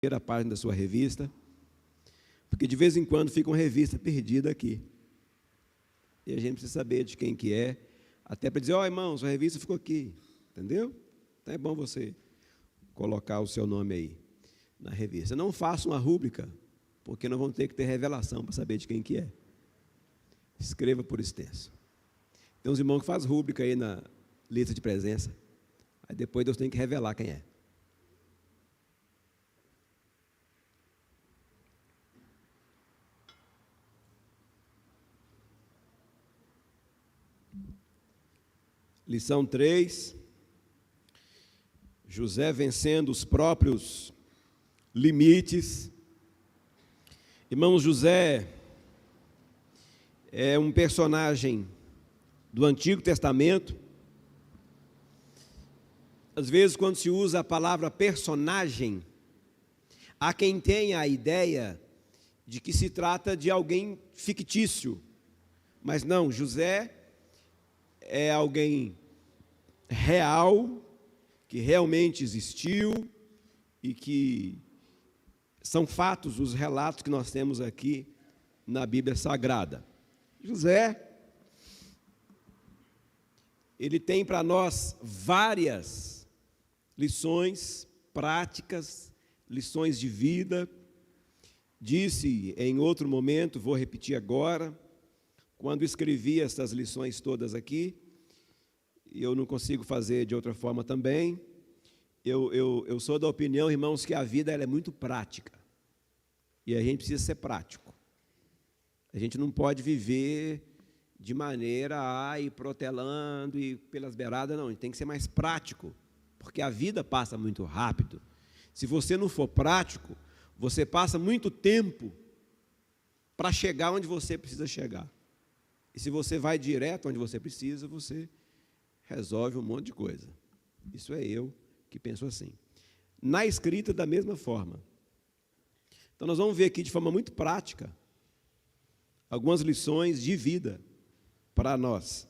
primeira página da sua revista, porque de vez em quando fica uma revista perdida aqui. E a gente precisa saber de quem que é, até para dizer, ó, irmão, sua revista ficou aqui, entendeu? Então é bom você colocar o seu nome aí na revista. Não faça uma rúbrica, porque nós vamos ter que ter revelação para saber de quem que é. Escreva por extenso. Tem uns irmãos que fazem rúbrica aí na lista de presença, aí depois Deus tem que revelar quem é. Lição 3, José vencendo os próprios limites. Irmãos, José é um personagem do Antigo Testamento. Às vezes, quando se usa a palavra personagem, há quem tenha a ideia de que se trata de alguém fictício. Mas não, José é alguém real, que realmente existiu e que são fatos os relatos que nós temos aqui na Bíblia Sagrada. José, ele tem para nós várias lições práticas, lições de vida. Disse em outro momento, vou repetir agora, quando escrevi essas lições todas aqui, e eu não consigo fazer de outra forma também, eu sou da opinião, irmãos, que a vida ela é muito prática, e a gente precisa ser prático. A gente não pode viver de maneira a ir protelando e pelas beiradas, não, a gente tem que ser mais prático, porque a vida passa muito rápido. Se você não for prático, você passa muito tempo para chegar onde você precisa chegar. E se você vai direto onde você precisa, você resolve um monte de coisa. Isso é eu que penso assim. Na escrita, da mesma forma. Então, nós vamos ver aqui de forma muito prática algumas lições de vida para nós.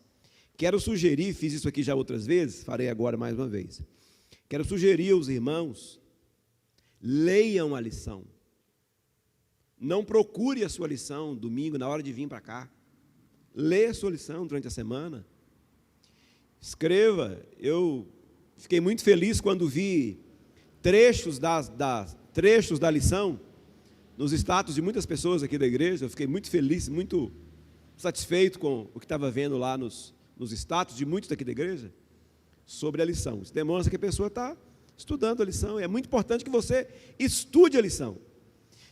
Quero sugerir, fiz isso aqui já outras vezes, farei agora mais uma vez. Quero sugerir aos irmãos, leiam a lição. Não procure a sua lição domingo, na hora de vir para cá. Lê a sua lição durante a semana. Escreva. Eu fiquei muito feliz quando vi trechos da lição nos status de muitas pessoas aqui da igreja. Eu fiquei muito feliz, muito satisfeito com o que estava vendo lá nos status de muitos daqui da igreja sobre a lição. Isso demonstra que a pessoa está estudando a lição. É muito importante que você estude a lição.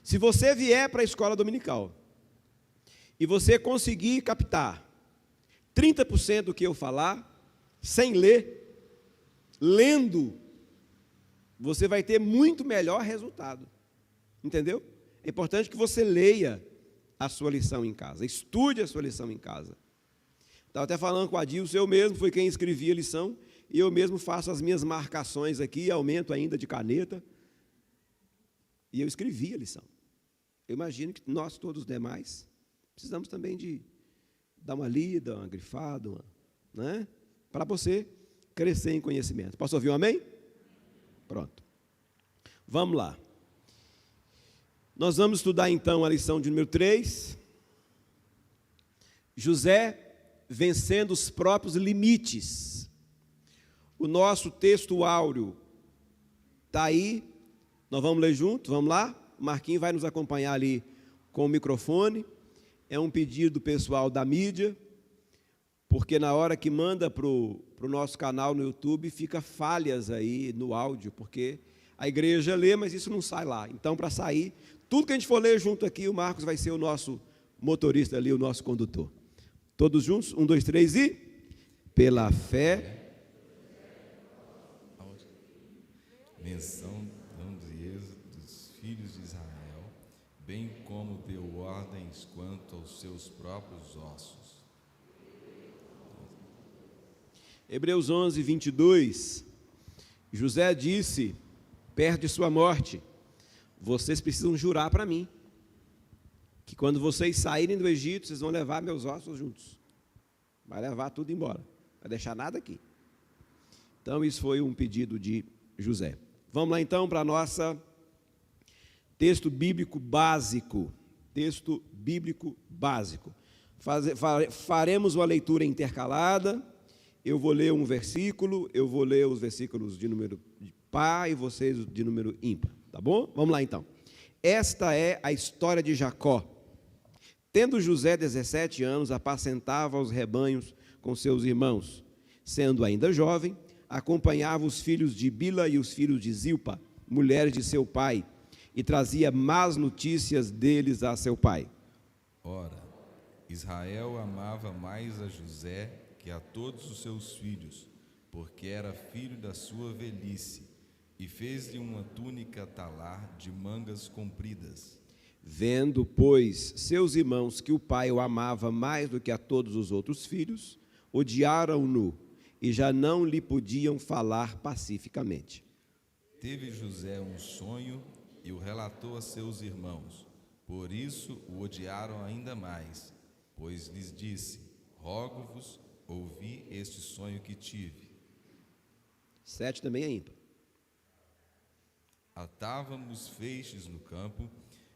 Se você vier para a escola dominical e você conseguir captar 30% do que eu falar, sem ler, lendo, você vai ter muito melhor resultado. Entendeu? É importante que você leia a sua lição em casa, estude a sua lição em casa. Estava até falando com a Adilson, eu mesmo fui quem escrevia a lição, e eu mesmo faço as minhas marcações aqui, aumento ainda de caneta, e eu escrevi a lição. Eu imagino que nós, todos os demais, precisamos também de dar uma lida, uma grifada, né? Para você crescer em conhecimento. Posso ouvir um amém? Pronto. Vamos lá. Nós vamos estudar então a lição de número 3. José vencendo os próprios limites. O nosso texto áureo está aí. Nós vamos ler junto, vamos lá? O Marquinhos vai nos acompanhar ali com o microfone. É um pedido pessoal da mídia, porque na hora que manda para o nosso canal no YouTube, fica falhas aí no áudio, porque a igreja lê, mas isso não sai lá. Então, para sair, tudo que a gente for ler junto aqui, o Marcos vai ser o nosso motorista ali, o nosso condutor. Todos juntos? 1, 2, 3 e... Pela fé... Menção de êxodo dos filhos de Israel, bem como deu ordens quanto aos seus próprios ossos. Hebreus 11, 22. José disse, perto de sua morte, vocês precisam jurar para mim, que quando vocês saírem do Egito, vocês vão levar meus ossos juntos. Vai levar tudo embora, não vai deixar nada aqui. Então, isso foi um pedido de José. Vamos lá então para a nossa Texto bíblico básico. Texto bíblico básico. Faremos uma leitura intercalada. Eu vou ler um versículo, eu vou ler os versículos de número par e vocês de número ímpar. Tá bom? Vamos lá então. Esta é a história de Jacó. Tendo José 17 anos, apacentava os rebanhos com seus irmãos. Sendo ainda jovem, acompanhava os filhos de Bila e os filhos de Zilpa, mulheres de seu pai, e trazia más notícias deles a seu pai. Ora, Israel amava mais a José que a todos os seus filhos, porque era filho da sua velhice, e fez-lhe uma túnica talar de mangas compridas. Vendo, pois, seus irmãos que o pai o amava mais do que a todos os outros filhos, odiaram-no e já não lhe podiam falar pacificamente. Teve José um sonho e o relatou a seus irmãos. Por isso o odiaram ainda mais, pois lhes disse: rogo-vos, ouvi este sonho que tive. 7 também é ímpar. Atávamos feixes no campo,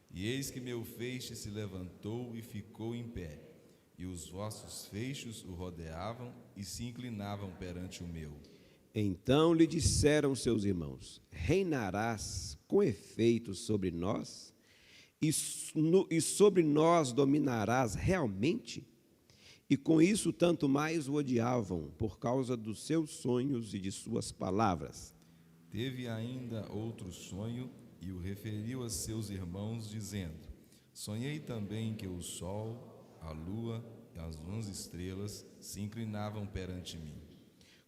e eis que meu feixe se levantou e ficou em pé, e os vossos feixes o rodeavam e se inclinavam perante o meu. Então lhe disseram seus irmãos: reinarás com efeito sobre nós, e sobre nós dominarás realmente? E com isso tanto mais o odiavam, por causa dos seus sonhos e de suas palavras. Teve ainda outro sonho, e o referiu a seus irmãos, dizendo: sonhei também que o sol, a lua e as 11 estrelas se inclinavam perante mim.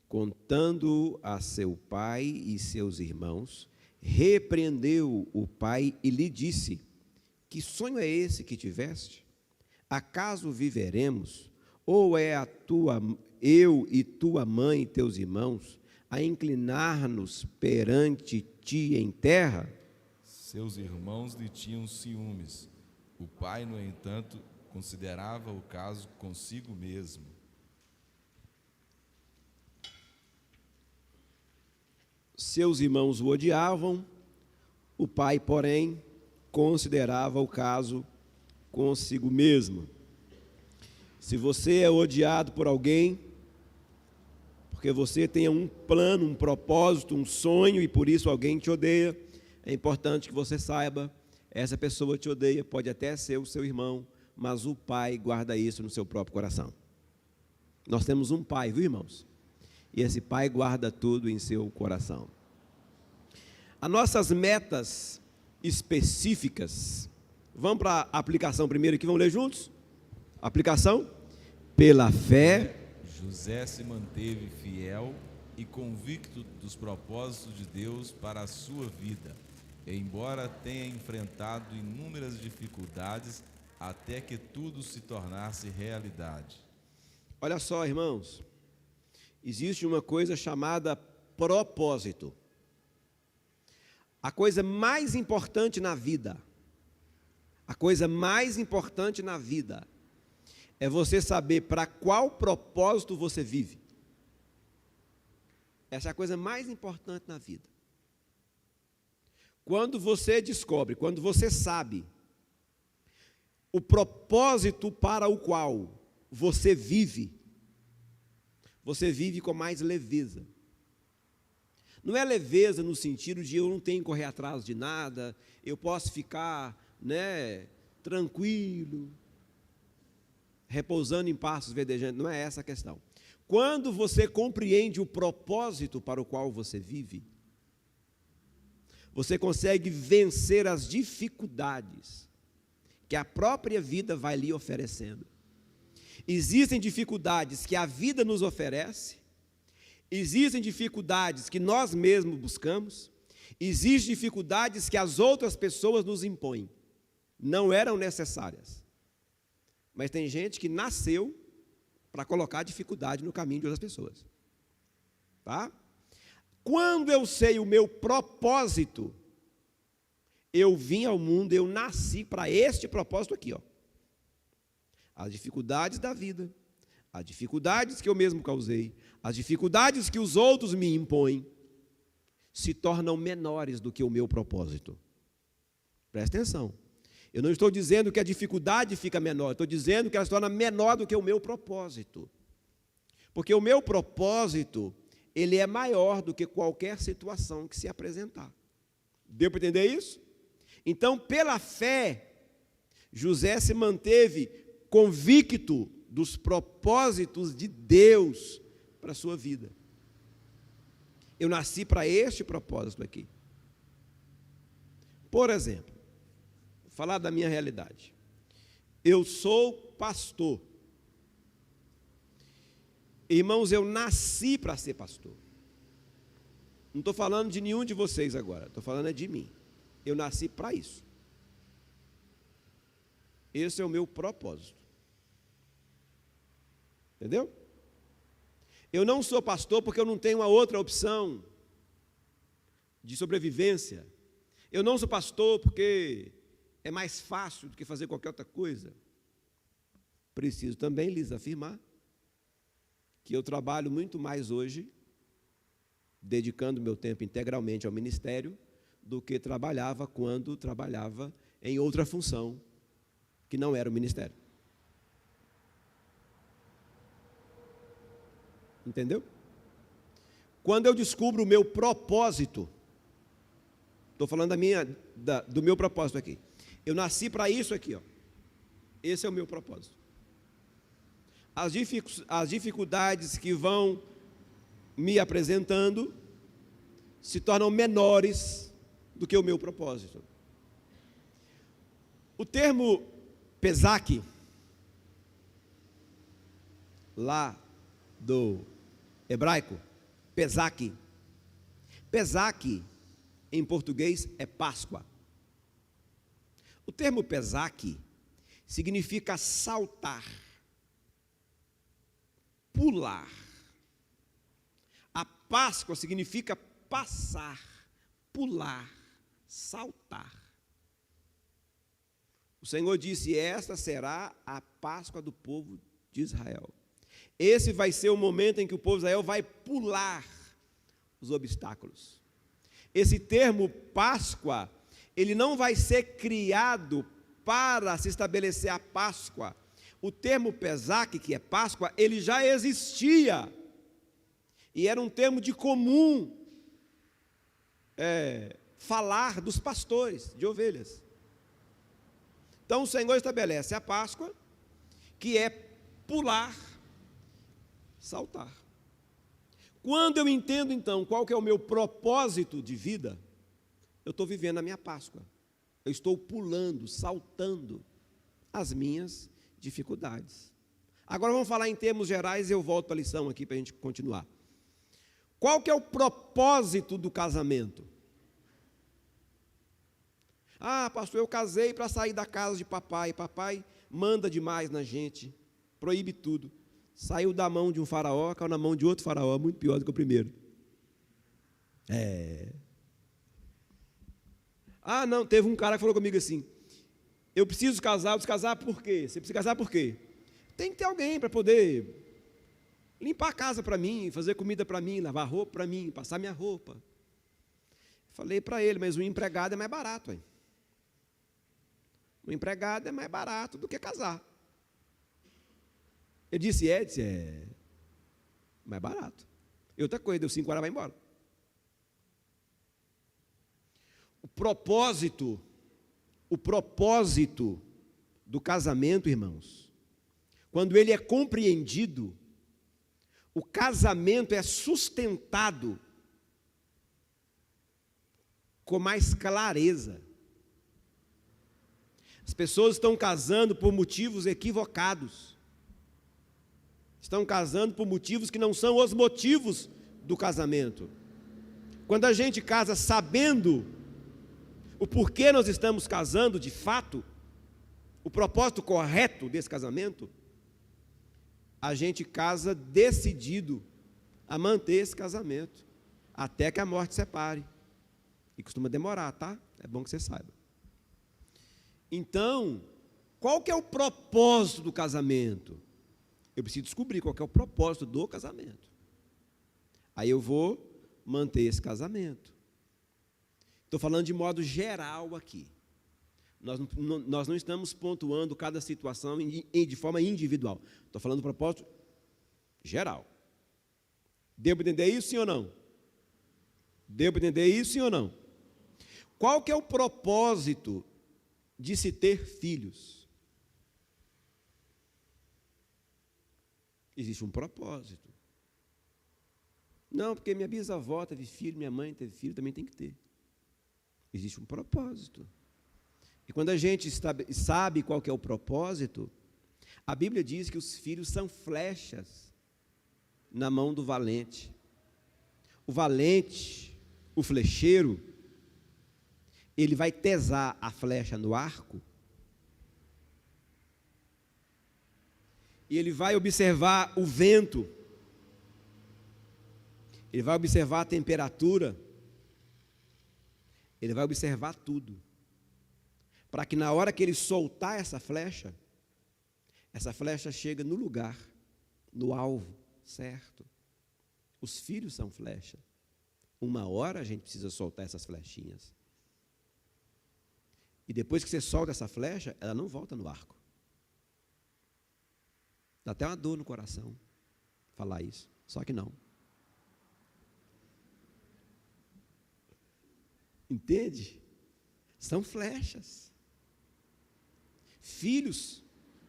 Contando a seu pai e seus irmãos, repreendeu o pai e lhe disse: que sonho é esse que tiveste? Acaso viveremos? Ou é eu e tua mãe e teus irmãos a inclinar-nos perante ti em terra? Seus irmãos lhe tinham ciúmes. O pai, no entanto, considerava o caso consigo mesmo. Seus irmãos o odiavam, o pai, porém, considerava o caso consigo mesmo. Se você é odiado por alguém, porque você tem um plano, um propósito, um sonho, e por isso alguém te odeia, é importante que você saiba, essa pessoa te odeia, pode até ser o seu irmão, mas o pai guarda isso no seu próprio coração. Nós temos um pai, viu, irmãos? E esse pai guarda tudo em seu coração. As nossas metas específicas, vamos para a aplicação primeiro aqui, vamos ler juntos? Aplicação? Pela fé, José se manteve fiel e convicto dos propósitos de Deus para a sua vida, embora tenha enfrentado inúmeras dificuldades até que tudo se tornasse realidade. Olha só, irmãos, existe uma coisa chamada propósito. A coisa mais importante na vida, é você saber para qual propósito você vive. Essa é a coisa mais importante na vida. Quando você descobre, quando você sabe o propósito para o qual você vive com mais leveza. Não é leveza no sentido de eu não tenho que correr atrás de nada, eu posso ficar, tranquilo, repousando em pastos verdejantes. Não é essa a questão. Quando você compreende o propósito para o qual você vive, você consegue vencer as dificuldades que a própria vida vai lhe oferecendo. Existem dificuldades que a vida nos oferece, existem dificuldades que nós mesmos buscamos, existem dificuldades que as outras pessoas nos impõem. Não eram necessárias. Mas tem gente que nasceu para colocar dificuldade no caminho de outras pessoas. Tá? Quando eu sei o meu propósito, eu vim ao mundo, eu nasci para este propósito aqui, ó. As dificuldades da vida, as dificuldades que eu mesmo causei, as dificuldades que os outros me impõem, se tornam menores do que o meu propósito. Presta atenção. Eu não estou dizendo que a dificuldade fica menor, estou dizendo que ela se torna menor do que o meu propósito. Porque o meu propósito, ele é maior do que qualquer situação que se apresentar. Deu para entender isso? Então, pela fé, José se manteve convicto dos propósitos de Deus para a sua vida. Eu nasci para este propósito aqui. Por exemplo, vou falar da minha realidade. Eu sou pastor. Irmãos, eu nasci para ser pastor. Não estou falando de nenhum de vocês agora, estou falando de mim. Eu nasci para isso. Esse é o meu propósito. Entendeu? Eu não sou pastor porque eu não tenho uma outra opção de sobrevivência. Eu não sou pastor porque é mais fácil do que fazer qualquer outra coisa. Preciso também lhes afirmar que eu trabalho muito mais hoje, dedicando meu tempo integralmente ao ministério, do que trabalhava quando trabalhava em outra função, que não era o ministério. Entendeu? Quando eu descubro o meu propósito, estou falando do meu propósito aqui. Eu nasci para isso aqui, ó. Esse é o meu propósito. As dificuldades que vão me apresentando se tornam menores do que o meu propósito. O termo Pesach, lá do hebraico, Pesach. Pesach, em português, é Páscoa. O termo Pesach significa saltar, pular. A Páscoa significa passar, pular, saltar. O Senhor disse: esta será a Páscoa do povo de Israel. Esse vai ser o momento em que o povo de Israel vai pular os obstáculos. Esse termo Páscoa, ele não vai ser criado para se estabelecer a Páscoa. O termo Pesach, que é Páscoa, ele já existia. E era um termo de comum falar dos pastores de ovelhas. Então o Senhor estabelece a Páscoa, que é pular, saltar. Quando eu entendo então qual que é o meu propósito de vida, eu estou vivendo a minha Páscoa. Eu estou pulando, saltando as minhas dificuldades. Agora vamos falar em termos gerais e eu volto para a lição aqui para a gente continuar. Qual que é o propósito do casamento? Ah, pastor, eu casei para sair da casa de papai. Papai manda demais na gente, proíbe tudo. Saiu da mão de um faraó, caiu na mão de outro faraó, muito pior do que o primeiro. Ah, não, teve um cara que falou comigo assim: eu preciso casar por quê? Você precisa casar por quê? Tem que ter alguém para poder limpar a casa para mim, fazer comida para mim, lavar roupa para mim, passar minha roupa. Falei para ele: mas o empregado é mais barato, hein? O empregado é mais barato do que casar. Ele disse: é mais barato. E outra coisa, deu 5 horas, vai embora. O propósito do casamento, irmãos, quando ele é compreendido, o casamento é sustentado com mais clareza. As pessoas estão casando por motivos equivocados. Estão casando por motivos que não são os motivos do casamento. Quando a gente casa sabendo o porquê nós estamos casando de fato, o propósito correto desse casamento, a gente casa decidido a manter esse casamento, até que a morte separe. E costuma demorar, tá? É bom que você saiba. Então, qual que é o propósito do casamento? Eu preciso descobrir qual que é o propósito do casamento. Aí eu vou manter esse casamento. Estou falando de modo geral aqui. Nós não estamos pontuando cada situação de forma individual. Estou falando do propósito geral. Devo entender isso, sim ou não? Devo entender isso, sim ou não? Qual que é o propósito de se ter filhos? Existe um propósito. Não, porque minha bisavó teve filho, minha mãe teve filho, também tem que ter. Existe um propósito. E quando a gente sabe qual que é o propósito, a Bíblia diz que os filhos são flechas na mão do valente. O valente, o flecheiro, ele vai tesar a flecha no arco e ele vai observar o vento, ele vai observar a temperatura, ele vai observar tudo, para que na hora que ele soltar essa flecha chega no lugar, no alvo certo. Os filhos são flecha. Uma hora a gente precisa soltar essas flechinhas. E depois que você solta essa flecha, ela não volta no arco. Dá até uma dor no coração falar isso, só que não. Entende? São flechas. Filhos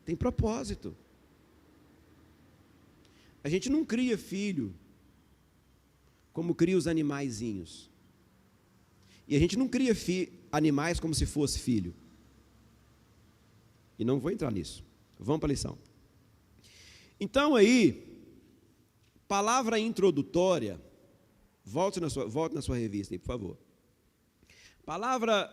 têm propósito. A gente não cria filho como cria os animaizinhos. E a gente não cria animais como se fosse filho. E não vou entrar nisso. Vamos para a lição. Então aí, palavra introdutória, volte na sua revista aí, por favor. Palavra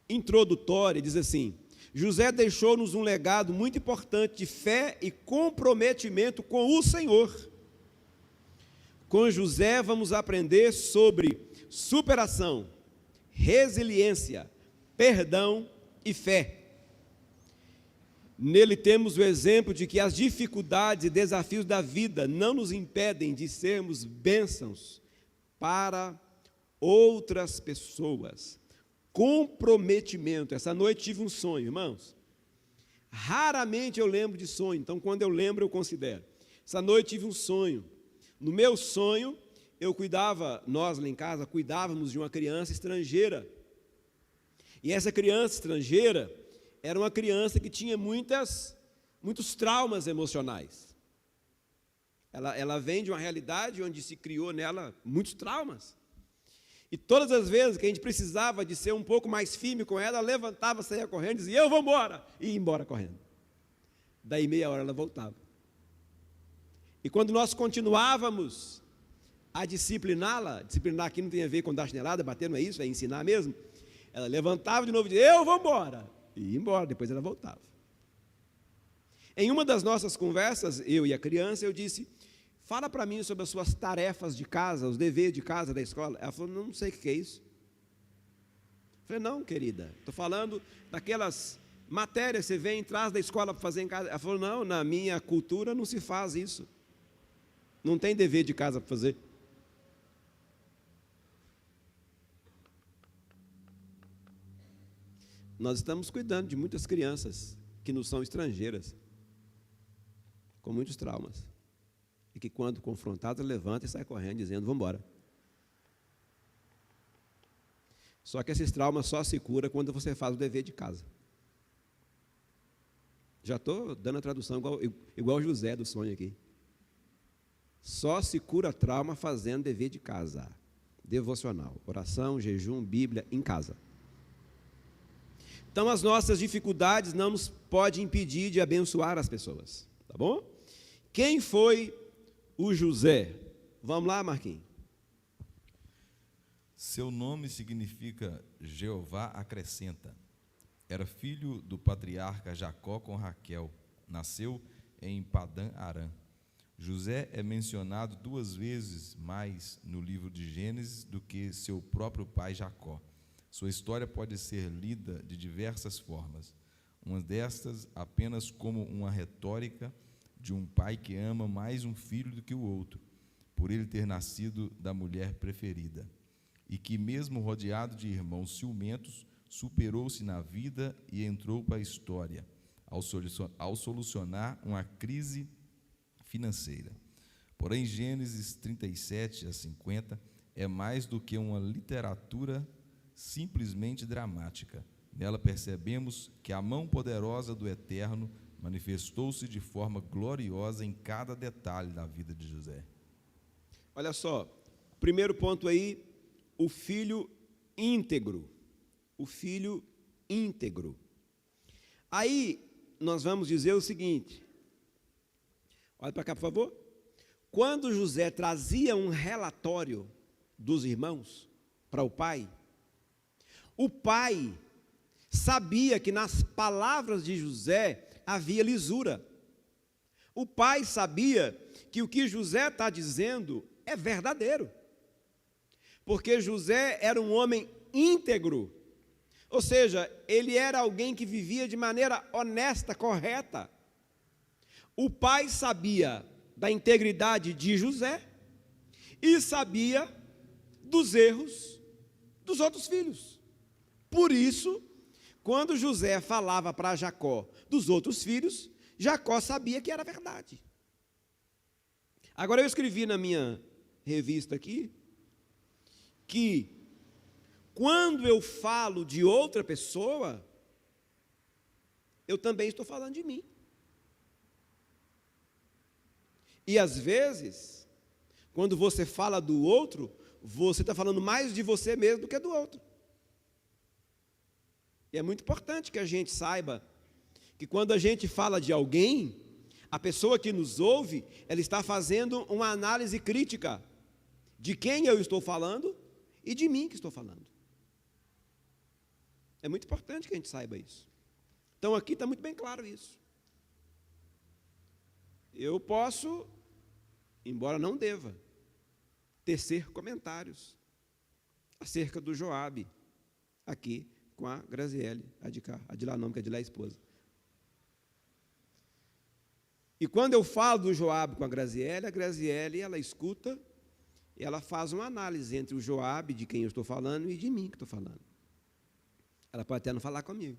introdutória diz assim: José deixou-nos um legado muito importante de fé e comprometimento com o Senhor. Com José vamos aprender sobre superação, resiliência, perdão e fé. Nele temos o exemplo de que as dificuldades e desafios da vida não nos impedem de sermos bênçãos para outras pessoas. Comprometimento. Essa noite tive um sonho, irmãos. Raramente eu lembro de sonho, então quando eu lembro eu considero. Essa noite tive um sonho. No meu sonho, nós lá em casa, cuidávamos de uma criança estrangeira. E essa criança estrangeira era uma criança que tinha muitos traumas emocionais. Ela vem de uma realidade onde se criou nela muitos traumas. E todas as vezes que a gente precisava de ser um pouco mais firme com ela, ela levantava, saía correndo, dizia, eu vou embora, e ia embora correndo. Daí meia hora ela voltava. E quando nós continuávamos a discipliná-la, disciplinar aqui não tem a ver com dar chinelada, bater, não é isso, é ensinar mesmo, ela levantava de novo e dizia, eu vou embora, e ia embora, depois ela voltava. Em uma das nossas conversas, eu e a criança, eu disse, fala para mim sobre as suas tarefas de casa, os deveres de casa da escola. Ela falou, não sei o que é isso. Eu falei, não, querida, estou falando daquelas matérias que você vem atrás da escola para fazer em casa. Ela falou, não, na minha cultura não se faz isso. Não tem dever de casa para fazer. Nós estamos cuidando de muitas crianças que não são estrangeiras, com muitos traumas. E que quando confrontada, levanta e sai correndo, dizendo, vamos embora. Só que esses traumas só se cura quando você faz o dever de casa. Já estou dando a tradução igual José do sonho aqui. Só se cura trauma fazendo dever de casa. Devocional, oração, jejum, Bíblia, em casa. Então, as nossas dificuldades não nos podem impedir de abençoar as pessoas. Tá bom? Quem foi o José? Vamos lá, Marquinhos. Seu nome significa Jeová acrescenta. Era filho do patriarca Jacó com Raquel. Nasceu em Padã Arã. José é mencionado 2 vezes mais no livro de Gênesis do que seu próprio pai Jacó. Sua história pode ser lida de diversas formas. Uma destas apenas como uma retórica de um pai que ama mais um filho do que o outro, por ele ter nascido da mulher preferida, e que, mesmo rodeado de irmãos ciumentos, superou-se na vida e entrou para a história, ao solucionar uma crise financeira. Porém, Gênesis 37 a 50 é mais do que uma literatura simplesmente dramática. Nela percebemos que a mão poderosa do Eterno manifestou-se de forma gloriosa em cada detalhe da vida de José. Olha só, primeiro ponto aí, o filho íntegro. O filho íntegro. Aí, nós vamos dizer o seguinte, olha para cá, por favor. Quando José trazia um relatório dos irmãos para o pai sabia que nas palavras de José havia lisura. O pai sabia que o que José está dizendo é verdadeiro, porque José era um homem íntegro, ou seja, ele era alguém que vivia de maneira honesta, correta. O pai sabia da integridade de José e sabia dos erros dos outros filhos. Por isso, quando José falava para Jacó dos outros filhos, Jacó sabia que era verdade. Agora eu escrevi na minha revista aqui, que quando eu falo de outra pessoa, eu também estou falando de mim. E às vezes, quando você fala do outro, você está falando mais de você mesmo do que do outro. E é muito importante que a gente saiba que quando a gente fala de alguém, a pessoa que nos ouve, ela está fazendo uma análise crítica de quem eu estou falando e de mim que estou falando. É muito importante que a gente saiba isso. Então aqui está muito bem claro isso. Eu posso, embora não deva, tecer comentários acerca do Joabe, aqui com a Graziele, a de cá, a de lá não, porque a de lá é a esposa. E quando eu falo do Joabe com a Graziele, ela escuta, e ela faz uma análise entre o Joabe, de quem eu estou falando, e de mim que estou falando. Ela pode até não falar comigo.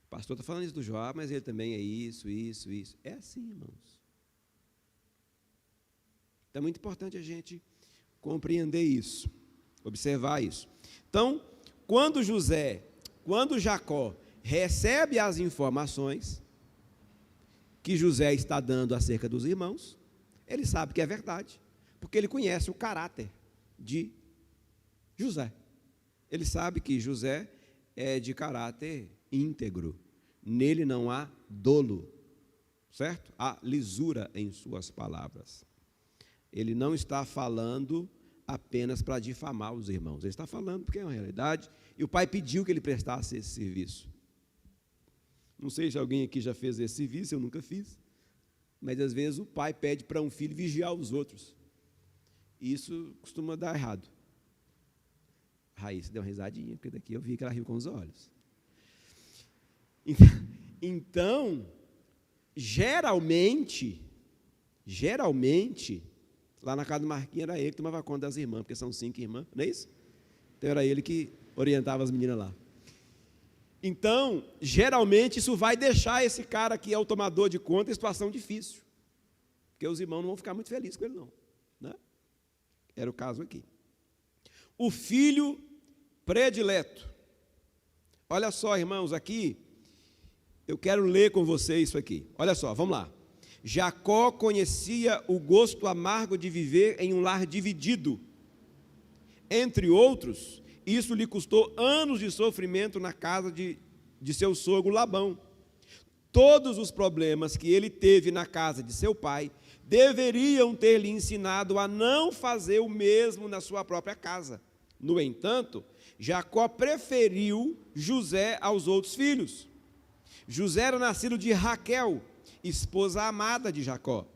O pastor está falando isso do Joabe, mas ele também é isso. É assim, irmãos. Então é muito importante a gente compreender isso, observar isso. Então, quando Jacó recebe as informações que José está dando acerca dos irmãos, ele sabe que é verdade, porque ele conhece o caráter de José. Ele sabe que José é de caráter íntegro, nele não há dolo, certo? Há lisura em suas palavras. Ele não está falando apenas para difamar os irmãos, ele está falando porque é uma realidade, e o pai pediu que ele prestasse esse serviço. Não sei se alguém aqui já fez esse serviço, eu nunca fiz, mas às vezes o pai pede para um filho vigiar os outros, e isso costuma dar errado. Raíssa deu uma risadinha, porque daqui eu vi que ela riu com os olhos. Então, geralmente, lá na casa do Marquinhos era ele que tomava conta das irmãs, porque são 5 irmãs, não é isso? Então era ele que orientava as meninas lá. Então, geralmente isso vai deixar esse cara que é o tomador de conta em situação difícil, porque os irmãos não vão ficar muito felizes com ele não, né? Era o caso aqui. O filho predileto. Olha só, irmãos, aqui, eu quero ler com vocês isso aqui. Olha só, vamos lá. Jacó conhecia o gosto amargo de viver em um lar dividido. Entre outros, isso lhe custou anos de sofrimento na casa de seu sogro Labão. Todos os problemas que ele teve na casa de seu pai deveriam ter lhe ensinado a não fazer o mesmo na sua própria casa. No entanto, Jacó preferiu José aos outros filhos. José era nascido de Raquel, esposa amada de Jacó.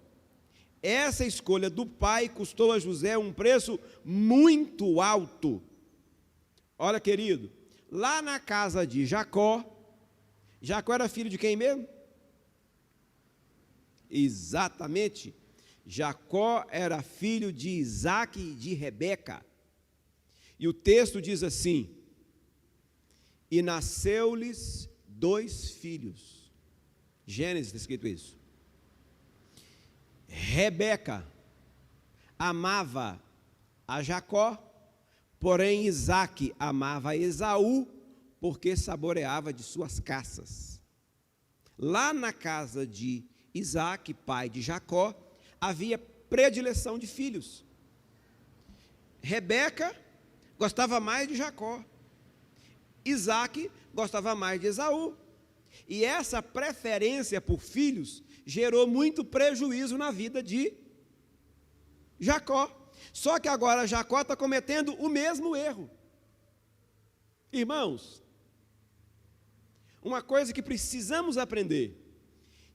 Essa escolha do pai custou a José um preço muito alto. Olha, querido, lá na casa de Jacó era filho de quem mesmo? Exatamente, Jacó era filho de Isaque e de Rebeca. E o texto diz assim, e nasceu-lhes 2 filhos. Gênesis está escrito isso. Rebeca amava a Jacó, porém Isaque amava a Esaú, porque saboreava de suas caças. Lá na casa de Isaque, pai de Jacó, havia predileção de filhos. Rebeca gostava mais de Jacó. Isaque gostava mais de Esaú. E essa preferência por filhos gerou muito prejuízo na vida de Jacó. Só que agora Jacó está cometendo o mesmo erro. Irmãos, uma coisa que precisamos aprender: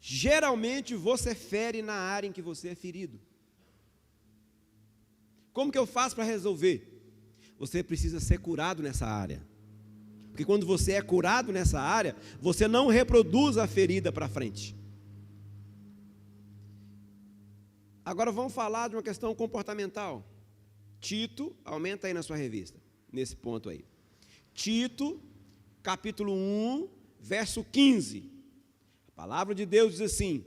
geralmente você fere na área em que você é ferido. Como que eu faço para resolver? Você precisa ser curado nessa área. Porque quando você é curado nessa área, você não reproduz a ferida para frente. Agora vamos falar de uma questão comportamental. Tito, aumenta aí na sua revista, nesse ponto aí. Tito, capítulo 1, verso 15. A palavra de Deus diz assim: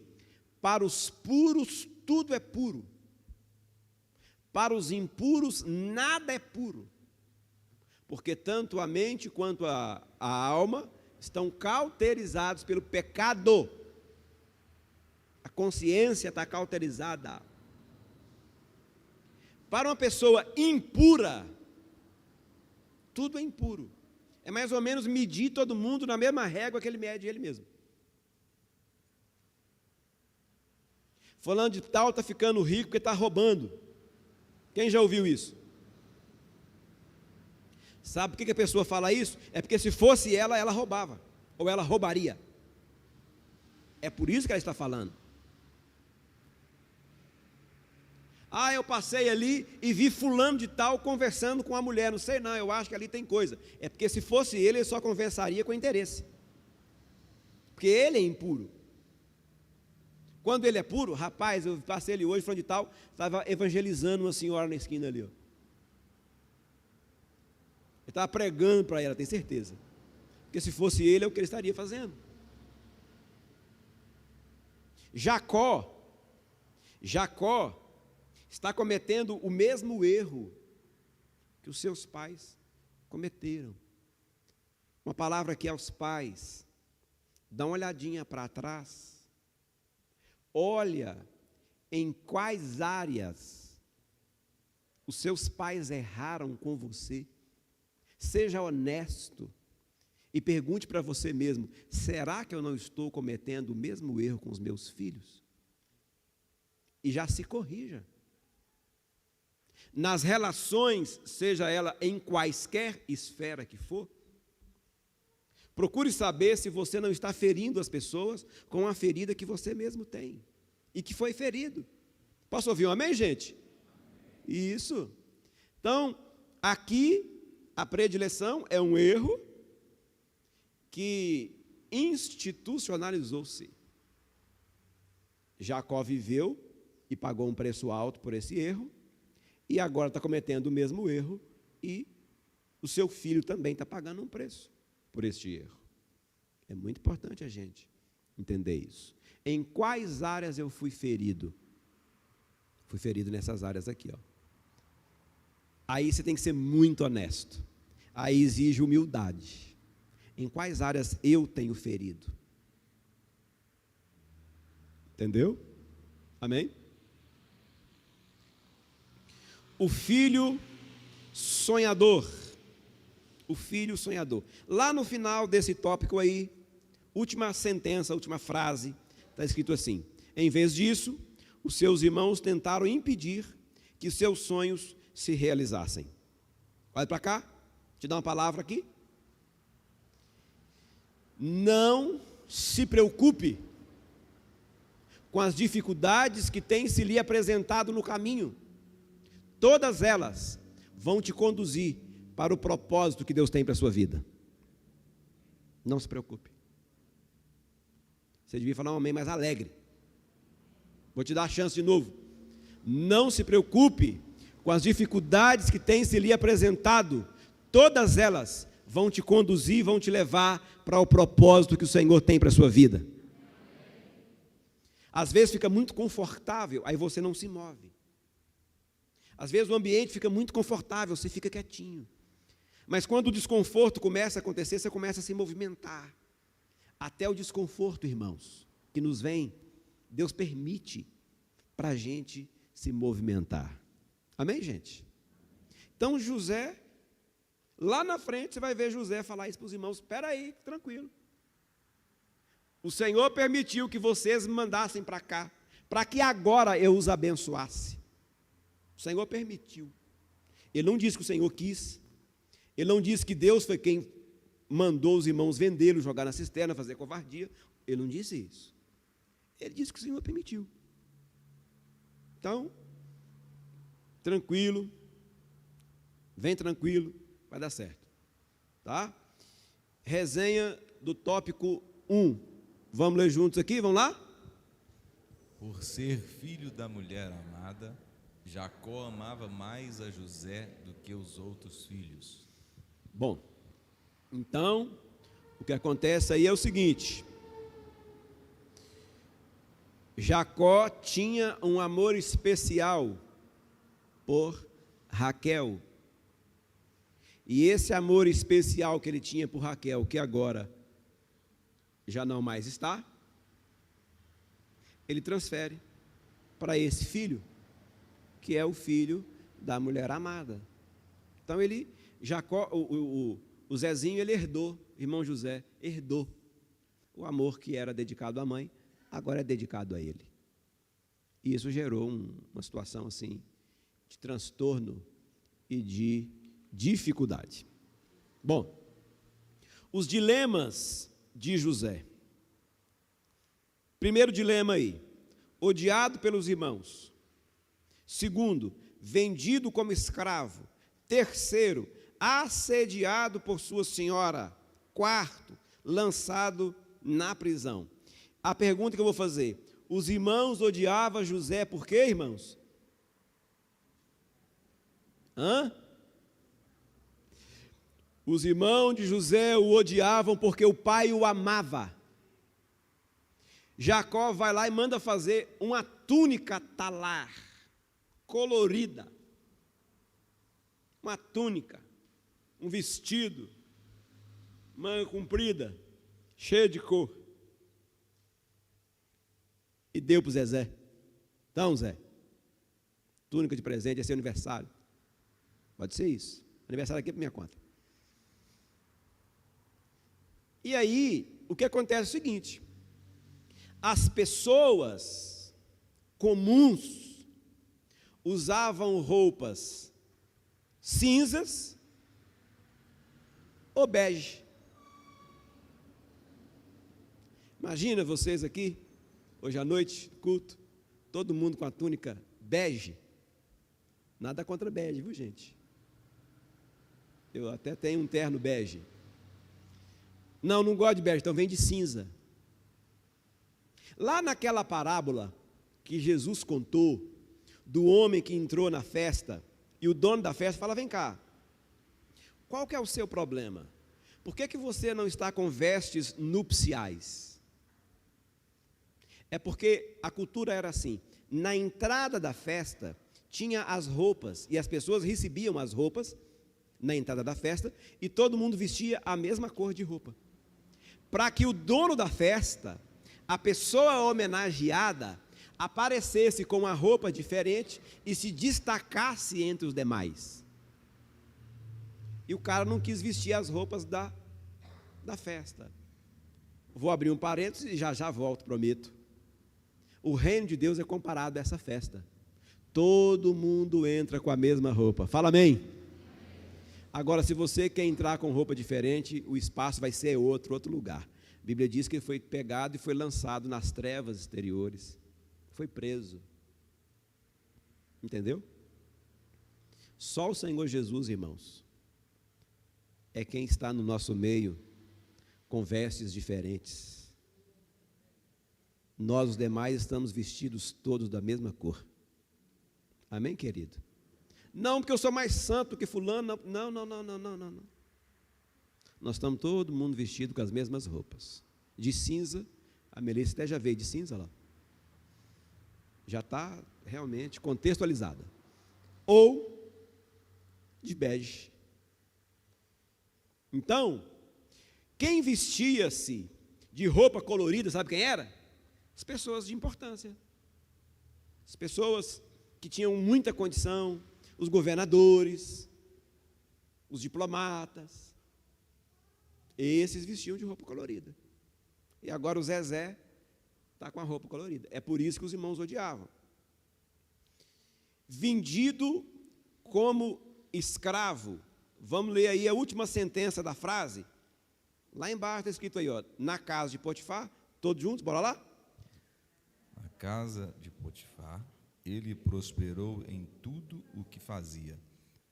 para os puros tudo é puro, para os impuros nada é puro, porque tanto a mente quanto a alma estão cauterizados pelo pecado. A consciência está cauterizada. Para uma pessoa impura, tudo é impuro. É mais ou menos medir todo mundo na mesma régua que ele mede ele mesmo. Fulano de tal está ficando rico porque está roubando. Quem já ouviu isso? Sabe por que a pessoa fala isso? É porque se fosse ela, ela roubava, ou ela roubaria. É por isso que ela está falando. Ah, eu passei ali e vi fulano de tal conversando com a mulher. Não sei não, eu acho que ali tem coisa. É porque se fosse ele só conversaria com interesse. Porque ele é impuro. Quando ele é puro, rapaz, eu passei ali hoje, fulano de tal, estava evangelizando uma senhora na esquina ali, ó. Ele estava pregando para ela, tem certeza. Porque se fosse ele, é o que ele estaria fazendo. Jacó está cometendo o mesmo erro que os seus pais cometeram. Uma palavra aqui aos pais: dá uma olhadinha para trás, olha em quais áreas os seus pais erraram com você. Seja honesto e pergunte para você mesmo: será que eu não estou cometendo o mesmo erro com os meus filhos? E já se corrija. Nas relações, seja ela em quaisquer esfera que for, procure saber se você não está ferindo as pessoas com a ferida que você mesmo tem e que foi ferido. Posso ouvir um amém, gente? Isso. Então, aqui a predileção é um erro que institucionalizou-se. Jacó viveu e pagou um preço alto por esse erro, e agora está cometendo o mesmo erro, e o seu filho também está pagando um preço por este erro. É muito importante a gente entender isso. Em quais áreas eu fui ferido? Fui ferido nessas áreas aqui, ó. Aí você tem que ser muito honesto. Aí exige humildade. Em quais áreas eu tenho ferido? Entendeu? Amém? O filho sonhador. O filho sonhador. Lá no final desse tópico aí, última sentença, última frase, está escrito assim: em vez disso, os seus irmãos tentaram impedir que seus sonhos se realizassem. Olha para cá, te dá uma palavra aqui. Não se preocupe com as dificuldades que têm se lhe apresentado no caminho. Todas elas vão te conduzir para o propósito que Deus tem para a sua vida. Não se preocupe. Você devia falar um amém mais alegre. Vou te dar a chance de novo. Não se preocupe com as dificuldades que têm se lhe apresentado. Todas elas vão te conduzir, vão te levar para o propósito que o Senhor tem para a sua vida. Às vezes fica muito confortável, aí você não se move. Às vezes o ambiente fica muito confortável, você fica quietinho. Mas quando o desconforto começa a acontecer, você começa a se movimentar. Até o desconforto, irmãos, que nos vem, Deus permite para a gente se movimentar. Amém, gente? Então, José, lá na frente, você vai ver José falar isso para os irmãos: espera aí, tranquilo. O Senhor permitiu que vocês me mandassem para cá, para que agora eu os abençoasse. O Senhor permitiu. Ele não disse que o Senhor quis. Ele não disse que Deus foi quem mandou os irmãos vendê-lo, jogar na cisterna, fazer covardia. Ele não disse isso. Ele disse que o Senhor permitiu. Então, tranquilo, vem tranquilo, vai dar certo. Tá? Resenha do tópico 1. Vamos ler juntos aqui, vamos lá? Por ser filho da mulher amada, Jacó amava mais a José do que os outros filhos. Bom, então, o que acontece aí é o seguinte: Jacó tinha um amor especial por Raquel. E esse amor especial que ele tinha por Raquel, que agora já não mais está, ele transfere para esse filho, que é o filho da mulher amada. Então Jacó, o Zezinho, ele herdou, irmão José, herdou o amor que era dedicado à mãe, agora é dedicado a ele. E isso gerou uma situação assim, de transtorno e de dificuldade. Bom, os dilemas de José. Primeiro dilema aí: odiado pelos irmãos. Segundo, vendido como escravo. Terceiro, assediado por sua senhora. Quarto, lançado na prisão. A pergunta que eu vou fazer: os irmãos odiavam José por quê, irmãos? Os irmãos de José o odiavam porque o pai o amava. Jacó vai lá e manda fazer uma túnica talar, colorida. Uma túnica, um vestido, manga comprida, cheia de cor. E deu para o Zezé. Então, Zé, túnica de presente, é seu aniversário. Pode ser isso. Aniversário aqui é para minha conta. E aí, o que acontece é o seguinte: as pessoas comuns usavam roupas cinzas ou bege. Imagina vocês aqui, hoje à noite, culto, todo mundo com a túnica bege. Nada contra bege, viu, gente? Eu até tenho um terno bege. Não gosto de bege, então vem de cinza. Lá naquela parábola que Jesus contou, do homem que entrou na festa, e o dono da festa fala: vem cá, qual que é o seu problema? Por que você não está com vestes nupciais? É porque a cultura era assim: na entrada da festa, tinha as roupas, e as pessoas recebiam as roupas na entrada da festa, e todo mundo vestia a mesma cor de roupa, para que o dono da festa, a pessoa homenageada, aparecesse com uma roupa diferente e se destacasse entre os demais. E o cara não quis vestir as roupas da festa. Vou abrir um parênteses e já volto, prometo. O reino de Deus é comparado a essa festa. Todo mundo entra com a mesma roupa. Fala amém. Agora, se você quer entrar com roupa diferente, o espaço vai ser outro lugar. A Bíblia diz que ele foi pegado e foi lançado nas trevas exteriores. Foi preso. Entendeu? Só o Senhor Jesus, irmãos, é quem está no nosso meio com vestes diferentes. Nós, os demais, estamos vestidos todos da mesma cor. Amém, querido? Não porque eu sou mais santo que fulano, não. nós estamos todo mundo vestido com as mesmas roupas. De cinza, a Melissa até já veio de cinza lá. Já está realmente contextualizada. Ou de bege. Então, quem vestia-se de roupa colorida, sabe quem era? As pessoas de importância. As pessoas que tinham muita condição, os governadores, os diplomatas. Esses vestiam de roupa colorida. E agora o Zezé está com a roupa colorida. É por isso que os irmãos odiavam. Vendido como escravo. Vamos ler aí a última sentença da frase. Lá embaixo está escrito aí, ó, na casa de Potifar, todos juntos, bora lá? Na casa de Potifar, ele prosperou em tudo o que fazia.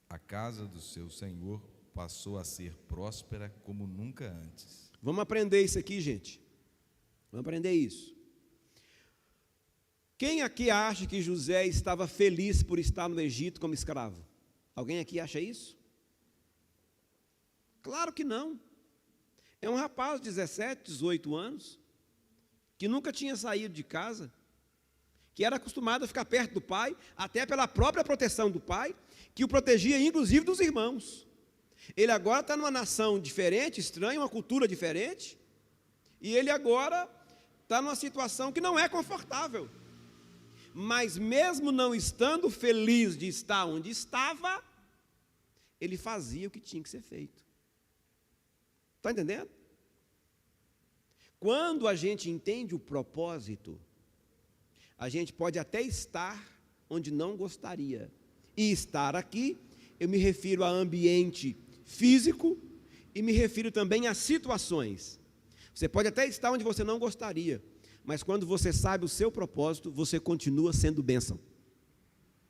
A casa do seu senhor passou a ser próspera como nunca antes. Vamos aprender isso aqui, gente. Vamos aprender isso. Quem aqui acha que José estava feliz por estar no Egito como escravo? Alguém aqui acha isso? Claro que não. É um rapaz de 17, 18 anos, que nunca tinha saído de casa, que era acostumado a ficar perto do pai, até pela própria proteção do pai, que o protegia inclusive dos irmãos. Ele agora está numa nação diferente, estranha, uma cultura diferente, e ele agora está numa situação que não é confortável. Mas mesmo não estando feliz de estar onde estava, ele fazia o que tinha que ser feito. Está entendendo? Quando a gente entende o propósito, a gente pode até estar onde não gostaria. E estar aqui, eu me refiro a ambiente físico e me refiro também a situações. Você pode até estar onde você não gostaria, mas quando você sabe o seu propósito, você continua sendo bênção.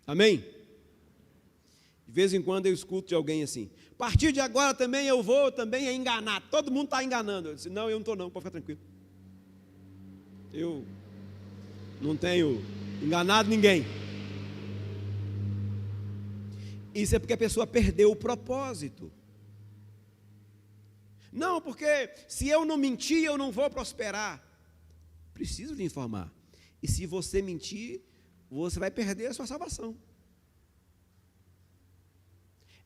Amém? De vez em quando eu escuto de alguém assim, a partir de agora também eu vou também enganar, todo mundo está enganando. Eu disse, não, eu não estou não, pode ficar tranquilo. Eu não tenho enganado ninguém. Isso é porque a pessoa perdeu o propósito. Não, porque se eu não mentir, eu não vou prosperar. Preciso lhe informar. E se você mentir, você vai perder a sua salvação.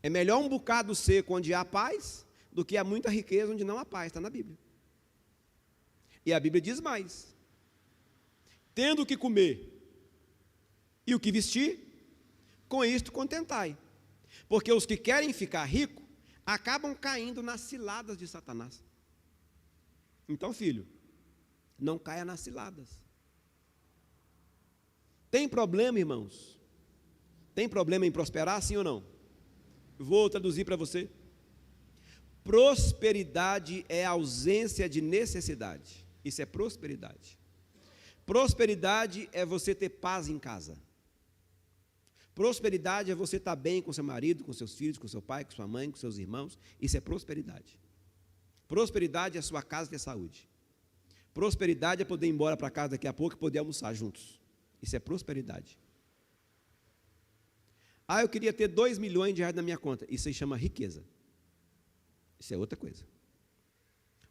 É melhor um bocado seco onde há paz, do que há muita riqueza onde não há paz, está na Bíblia. E a Bíblia diz mais. Tendo o que comer e o que vestir, com isto contentai. Porque os que querem ficar ricos, acabam caindo nas ciladas de Satanás. Então, filho, não caia nas ciladas. Tem problema, irmãos? Tem problema em prosperar, sim ou não? Vou traduzir para você. Prosperidade é ausência de necessidade. Isso é prosperidade. Prosperidade é você ter paz em casa. Prosperidade é você estar bem com seu marido, com seus filhos, com seu pai, com sua mãe, com seus irmãos. Isso é prosperidade. Prosperidade é a sua casa ter saúde. Prosperidade é poder ir embora para casa daqui a pouco e poder almoçar juntos. Isso é prosperidade. Ah, eu queria ter 2 milhões de reais na minha conta. Isso aí chama riqueza. Isso é outra coisa.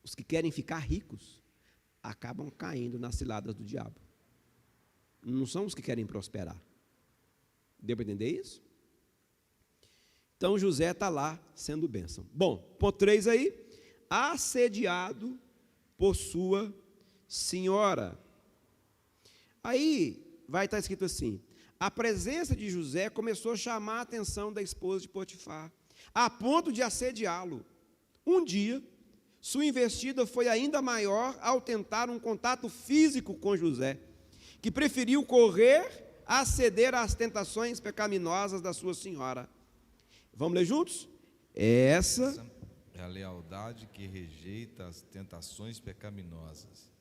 Os que querem ficar ricos acabam caindo nas ciladas do diabo. Não são os que querem prosperar. Deu para entender isso? Então José está lá sendo bênção. Bom, ponto 3 aí. Assediado por sua senhora. Aí vai estar escrito assim: a presença de José começou a chamar a atenção da esposa de Potifar, a ponto de assediá-lo. Um dia, sua investida foi ainda maior ao tentar um contato físico com José, que preferiu correr a ceder às tentações pecaminosas da sua senhora. Vamos ler juntos? Essa é a lealdade que rejeita as tentações pecaminosas.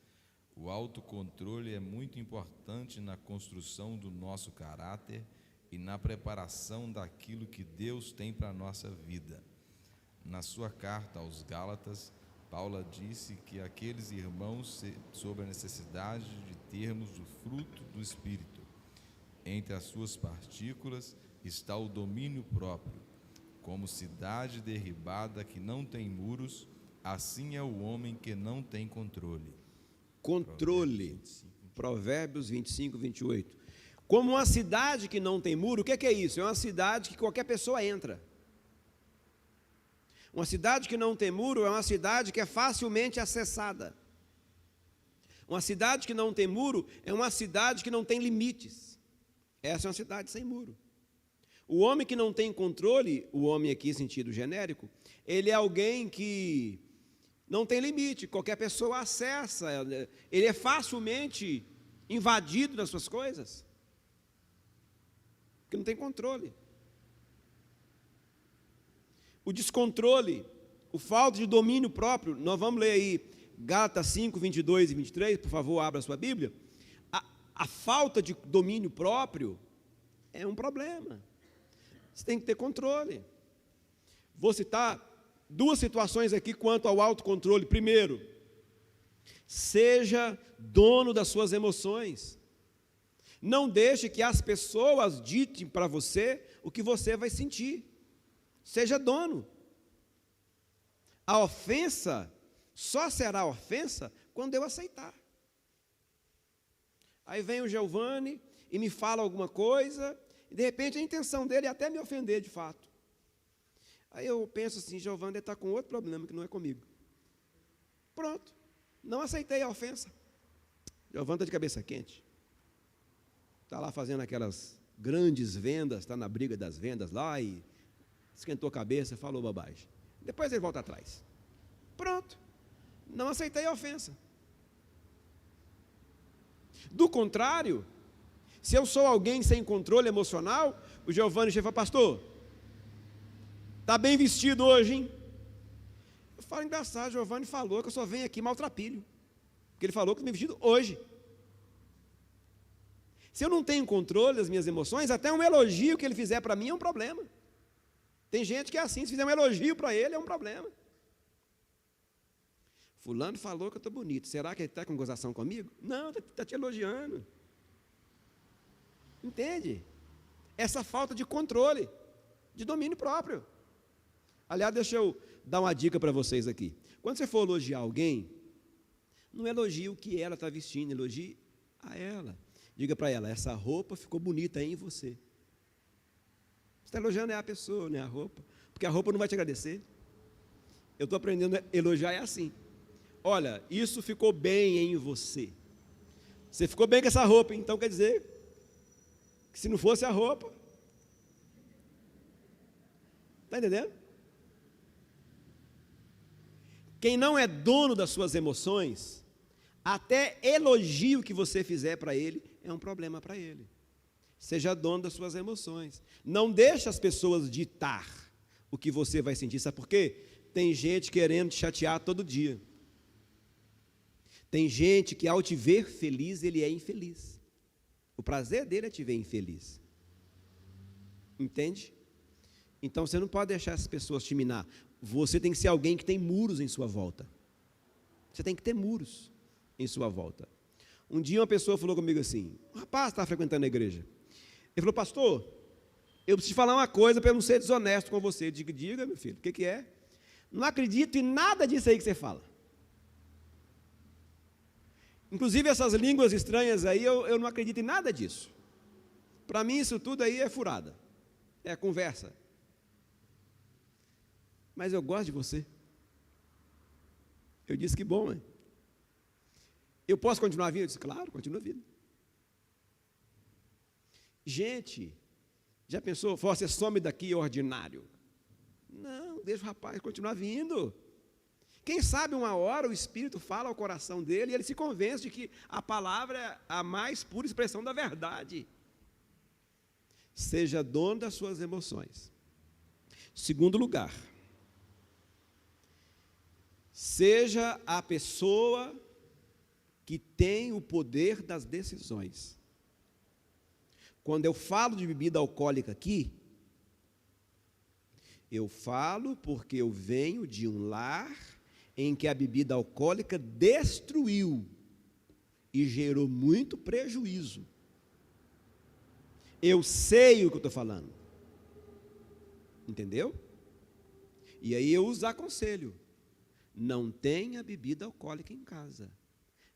O autocontrole é muito importante na construção do nosso caráter e na preparação daquilo que Deus tem para a nossa vida. Na sua carta aos Gálatas, Paulo disse que aqueles irmãos sobre a necessidade de termos o fruto do Espírito. Entre as suas partículas está o domínio próprio, como cidade derribada que não tem muros, Assim é o homem que não tem controle. Controle. Provérbios 25, 28. Como uma cidade que não tem muro, o que é isso? É uma cidade que qualquer pessoa entra. Uma cidade que não tem muro é uma cidade que é facilmente acessada. Uma cidade que não tem muro é uma cidade que não tem limites. Essa é uma cidade sem muro. O homem que não tem controle, o homem aqui em sentido genérico, ele é alguém que não tem limite, qualquer pessoa acessa, ele é facilmente invadido nas suas coisas, porque não tem controle. O descontrole, o falta de domínio próprio, nós vamos ler aí Gálatas 5, 22 e 23, por favor, abra a sua Bíblia. A falta de domínio próprio é um problema. Você tem que ter controle. Vou citar duas situações aqui quanto ao autocontrole. Primeiro, seja dono das suas emoções. Não deixe que as pessoas ditem para você o que você vai sentir. Seja dono. A ofensa só será ofensa quando eu aceitar. Aí vem o Giovanni e me fala alguma coisa, e de repente a intenção dele é até me ofender de fato. Aí eu penso assim, Giovanni está com outro problema que não é comigo. Pronto, não aceitei a ofensa. Giovanni está de cabeça quente. Está lá fazendo aquelas grandes vendas, está na briga das vendas lá e esquentou a cabeça, falou bobagem. Depois ele volta atrás. Pronto, não aceitei a ofensa. Do contrário, se eu sou alguém sem controle emocional, o Giovanni chega e fala, pastor, está bem vestido hoje, hein? Eu falo, engraçado, o Giovanni falou que eu só venho aqui maltrapilho, porque ele falou que eu estou bem vestido hoje. Se eu não tenho controle das minhas emoções, até um elogio que ele fizer para mim é um problema. Tem gente que é assim, se fizer um elogio para ele é um problema. Fulano falou que eu estou bonito, será que ele está com gozação comigo? Não, está te elogiando. Entende? Essa falta de controle, de domínio próprio. Aliás, deixa eu dar uma dica para vocês aqui. Quando você for elogiar alguém, não elogie o que ela está vestindo, elogie a ela. Diga para ela, essa roupa ficou bonita em você. Você está elogiando a pessoa, não é a roupa, porque a roupa não vai te agradecer. Eu estou aprendendo a elogiar é assim. Olha, isso ficou bem em você. Você ficou bem com essa roupa, então quer dizer que se não fosse a roupa, está entendendo? Quem não é dono das suas emoções, até elogio que você fizer para ele, é um problema para ele. Seja dono das suas emoções. Não deixe as pessoas ditar o que você vai sentir. Sabe por quê? Tem gente querendo te chatear todo dia. Tem gente que ao te ver feliz, ele é infeliz. O prazer dele é te ver infeliz. Entende? Então você não pode deixar essas pessoas te minar. Você tem que ser alguém que tem muros em sua volta. Você tem que ter muros em sua volta. Um dia uma pessoa falou comigo assim, um rapaz estava frequentando a igreja. Ele falou, pastor, eu preciso te falar uma coisa para eu não ser desonesto com você. Eu digo, diga, meu filho, o que é? Não acredito em nada disso aí que você fala. Inclusive essas línguas estranhas aí, eu não acredito em nada disso. Para mim isso tudo aí é furada, é conversa. Mas eu gosto de você. Eu disse que bom, hein? Eu posso continuar vindo? Eu disse, claro, continua vindo. Gente, já pensou, você some daqui ordinário? Não, deixa o rapaz continuar vindo. Quem sabe uma hora o Espírito fala ao coração dele e ele se convence de que a palavra é a mais pura expressão da verdade. Seja dono das suas emoções. Segundo lugar, seja a pessoa que tem o poder das decisões. Quando eu falo de bebida alcoólica aqui, eu falo porque eu venho de um lar em que a bebida alcoólica destruiu e gerou muito prejuízo. Eu sei o que eu estou falando. Entendeu? E aí eu os aconselho. não tenha bebida alcoólica em casa.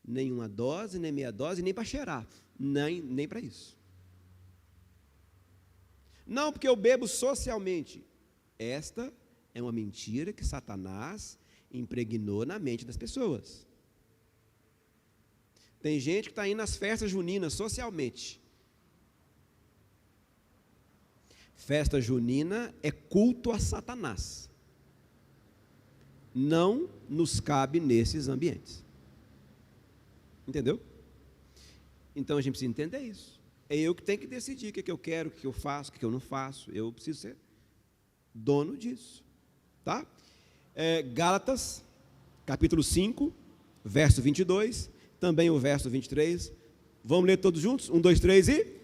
Nem uma dose, nem meia dose, nem para cheirar. Nem para isso. Não, porque eu bebo socialmente. Esta é uma mentira que Satanás impregnou na mente das pessoas. Tem gente que está indo nas festas juninas socialmente. Festa junina é culto a Satanás. Não nos cabe nesses ambientes. Entendeu? Então a gente precisa entender isso. É eu que tenho que decidir o que eu quero, o que eu faço, o que eu não faço. Eu preciso ser dono disso. Tá? Gálatas, capítulo 5, verso 22, também o verso 23. Vamos ler todos juntos? 1, 2, 3 e...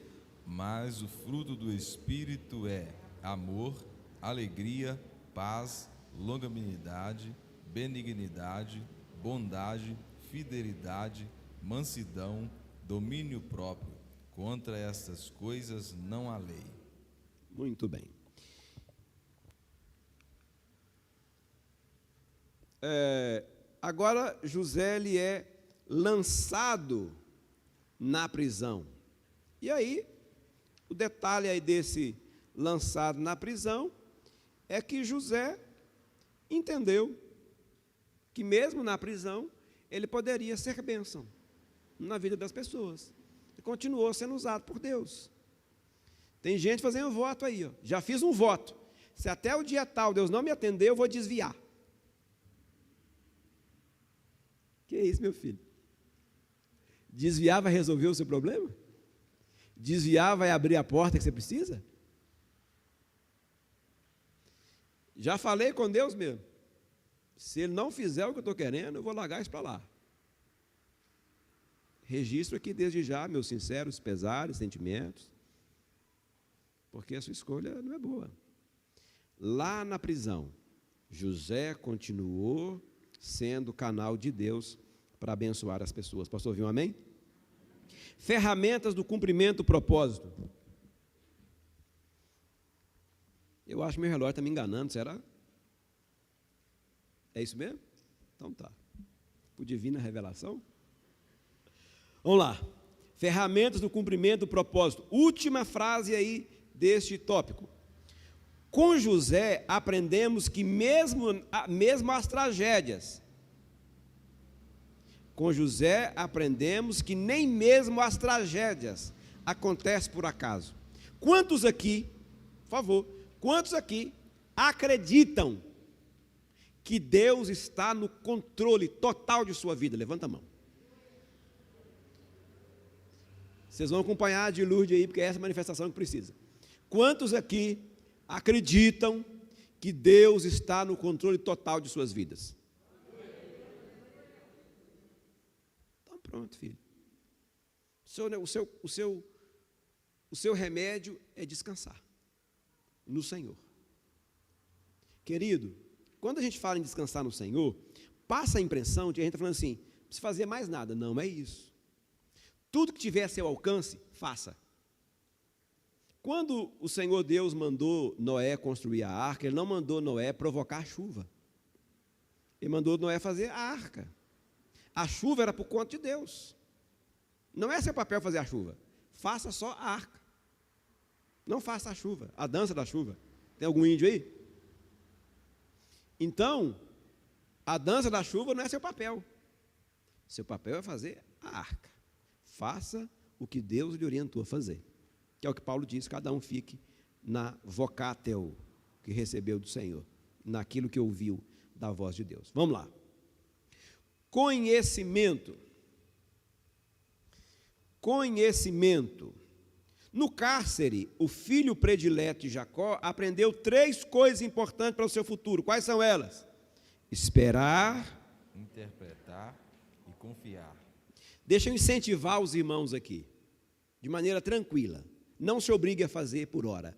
Mas o fruto do Espírito é amor, alegria, paz, longanimidade, benignidade, bondade, fidelidade, mansidão, domínio próprio. Contra estas coisas não há lei. Muito bem. Agora José ele é lançado na prisão. E aí, o detalhe aí desse lançado na prisão é que José entendeu que mesmo na prisão ele poderia ser bênção na vida das pessoas. E continuou sendo usado por Deus. Tem gente fazendo voto aí, ó. Já fiz um voto. Se até o dia tal Deus não me atender, eu vou desviar. Que isso, meu filho? Desviar vai resolver o seu problema? Desviar vai abrir a porta que você precisa? Já falei com Deus mesmo. Se Ele não fizer o que eu estou querendo, eu vou largar isso para lá. Registro aqui desde já meus sinceros pesares, sentimentos, porque a sua escolha não é boa. Lá na prisão, José continuou sendo canal de Deus para abençoar as pessoas. Posso ouvir um amém? Ferramentas do cumprimento do propósito. Eu acho que meu relógio está me enganando, será? É isso mesmo? Então tá. Por divina revelação. Vamos lá. Ferramentas do cumprimento do propósito. Última frase aí deste tópico. Com José aprendemos que mesmo as tragédias, com José aprendemos que nem mesmo as tragédias acontecem por acaso. Quantos aqui, por favor, quantos aqui acreditam que Deus está no controle total de sua vida? Levanta a mão. Vocês vão acompanhar de Lourdes aí, porque é essa manifestação que precisa. Quantos aqui acreditam que Deus está no controle total de suas vidas? Então pronto, filho. O seu remédio é descansar no Senhor. Querido, quando a gente fala em descansar no Senhor, passa a impressão de que a gente está falando assim, não precisa fazer mais nada. Não é isso. Tudo que tiver a seu alcance, faça. Quando o Senhor Deus mandou Noé construir a arca, Ele não mandou Noé provocar chuva. Ele mandou Noé fazer a arca. A chuva era por conta de Deus. Não é seu papel fazer a chuva. Faça só a arca. Não faça a chuva, a dança da chuva. Tem algum índio aí? Então, a dança da chuva não é seu papel. Seu papel é fazer a arca. Faça o que Deus lhe orientou a fazer. Que é o que Paulo diz, cada um fique na vocateo que recebeu do Senhor, naquilo que ouviu da voz de Deus. Vamos lá. Conhecimento. Conhecimento. No cárcere, o filho predileto de Jacó aprendeu 3 coisas importantes para o seu futuro. Quais são elas? Esperar, interpretar e confiar. Deixa eu incentivar os irmãos aqui, de maneira tranquila. Não se obrigue a fazer por hora.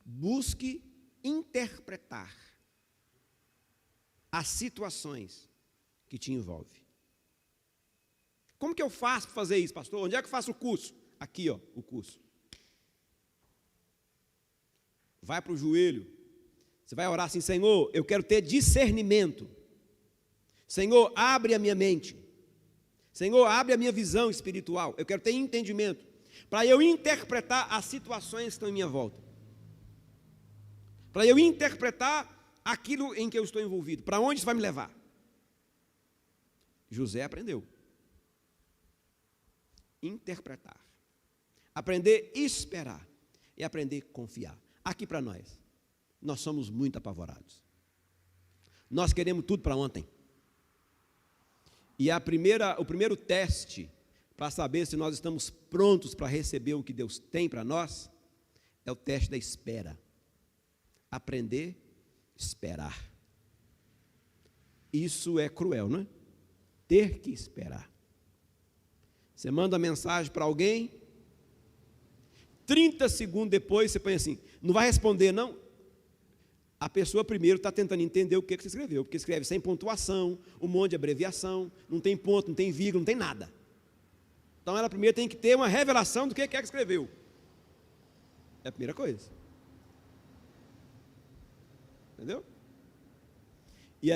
Busque interpretar as situações que te envolvem. Como que eu faço para fazer isso, pastor? Onde é que eu faço o curso? Aqui, ó, o curso. Vai para o joelho. Você vai orar assim, Senhor, eu quero ter discernimento. Senhor, abre a minha mente. Senhor, abre a minha visão espiritual. Eu quero ter entendimento para eu interpretar as situações que estão em minha volta. Para eu interpretar aquilo em que eu estou envolvido. Para onde isso vai me levar? José aprendeu. Interpretar. Aprender a esperar. E aprender a confiar. Aqui para nós somos muito apavorados. Nós queremos tudo para ontem. E o primeiro teste para saber se nós estamos prontos para receber o que Deus tem para nós é o teste da espera. Aprender a esperar. Isso é cruel, não é? Ter que esperar. Você manda uma mensagem para alguém, 30 segundos depois você põe assim, não vai responder não? A pessoa primeiro está tentando entender o que você escreveu, porque escreve sem pontuação, um monte de abreviação, não tem ponto, não tem vírgula, não tem nada. Então ela primeiro tem que ter uma revelação do que é que escreveu. É a primeira coisa. Entendeu? E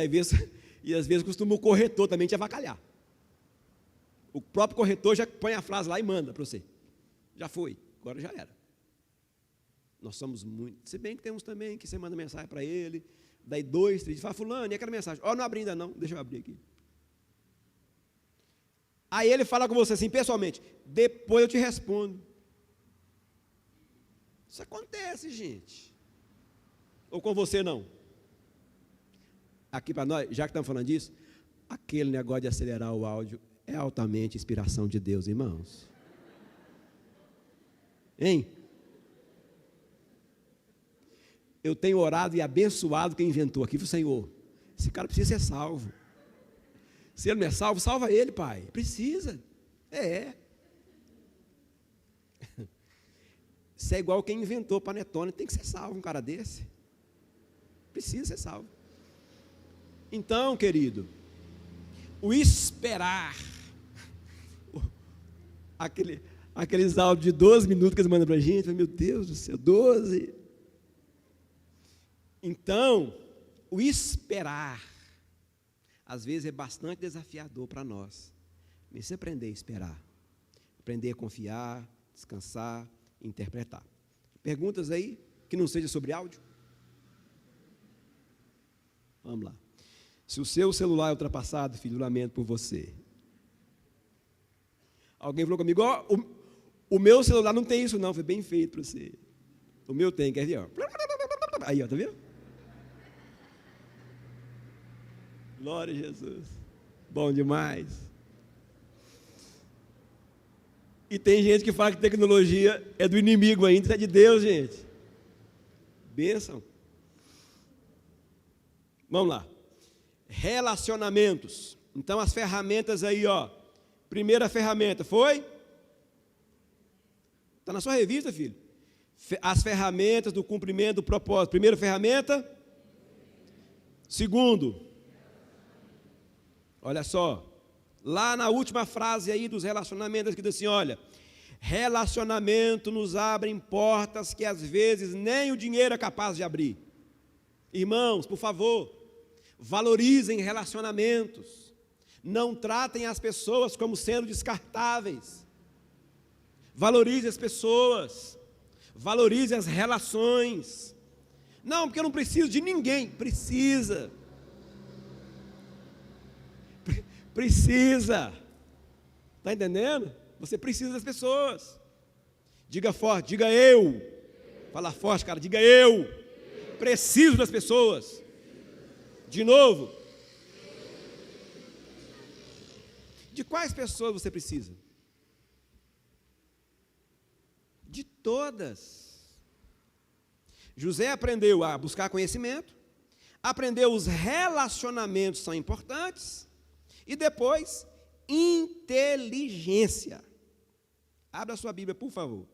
às vezes costuma o corretor também te avacalhar. O próprio corretor já põe a frase lá e manda para você. Já foi, agora já era. Nós somos muito. Se bem que tem uns também que você manda mensagem para ele, daí 2, 3 dias, fala, fulano, e aquela mensagem? Não abri ainda não, deixa eu abrir aqui. Aí ele fala com você assim, pessoalmente, depois eu te respondo. Isso acontece, gente. Ou com você não? Aqui para nós, já que estamos falando disso, aquele negócio de acelerar o áudio é altamente inspiração de Deus, irmãos. Hein? Eu tenho orado e abençoado quem inventou aqui, o Senhor. Esse cara precisa ser salvo. Se ele não é salvo, salva ele, pai. Precisa. Isso é igual quem inventou o panetone, tem que ser salvo um cara desse. Precisa ser salvo. Então, querido, o esperar, aqueles áudios de 12 minutos que eles mandam para a gente, meu Deus do céu, 12. Então, o esperar, às vezes é bastante desafiador para nós. Mas se aprender a esperar, aprender a confiar, descansar, interpretar. Perguntas aí que não seja sobre áudio? Vamos lá. Se o seu celular é ultrapassado, filho, eu lamento por você. Alguém falou comigo, o meu celular não tem isso não, foi bem feito para você. O meu tem, quer ver? Ó. Aí, ó, tá vendo? Glória a Jesus. Bom demais. E tem gente que fala que tecnologia é do inimigo ainda, isso é de Deus, gente. Bênção. Vamos lá. Relacionamentos. Então as ferramentas aí, ó. Primeira ferramenta foi? Está na sua revista, filho. As ferramentas do cumprimento do propósito. Primeira ferramenta. Segundo. Olha só. Lá na última frase aí dos relacionamentos, que diz assim, olha. Relacionamento nos abre portas que às vezes nem o dinheiro é capaz de abrir. Irmãos, por favor, valorizem relacionamentos. Não tratem as pessoas como sendo descartáveis. Valorize as pessoas. Valorize as relações. Não, porque eu não preciso de ninguém. Precisa. Precisa. Está entendendo? Você precisa das pessoas. Diga forte, diga eu. Fala forte, cara, diga eu. Preciso das pessoas. De novo. De quais pessoas você precisa? De todas. José aprendeu a buscar conhecimento, aprendeu os relacionamentos são importantes, e depois, inteligência. Abra a sua Bíblia, por favor.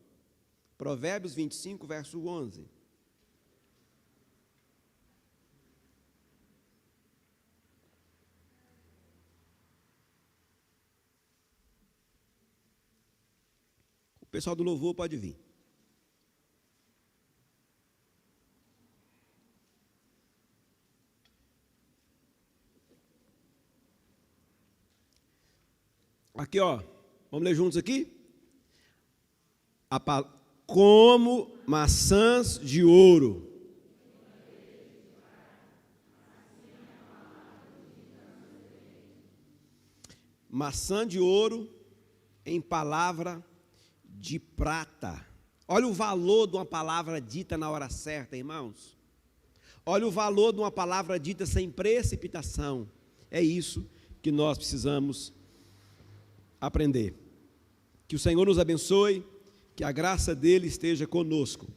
Provérbios 25, verso 11. O pessoal do louvor pode vir. Aqui, ó, vamos ler juntos aqui? Como maçãs de ouro. Maçã de ouro em palavra de prata. Olha o valor de uma palavra dita na hora certa, irmãos. Olha o valor de uma palavra dita sem precipitação. É isso que nós precisamos aprender. Que o Senhor nos abençoe, que a graça dele esteja conosco.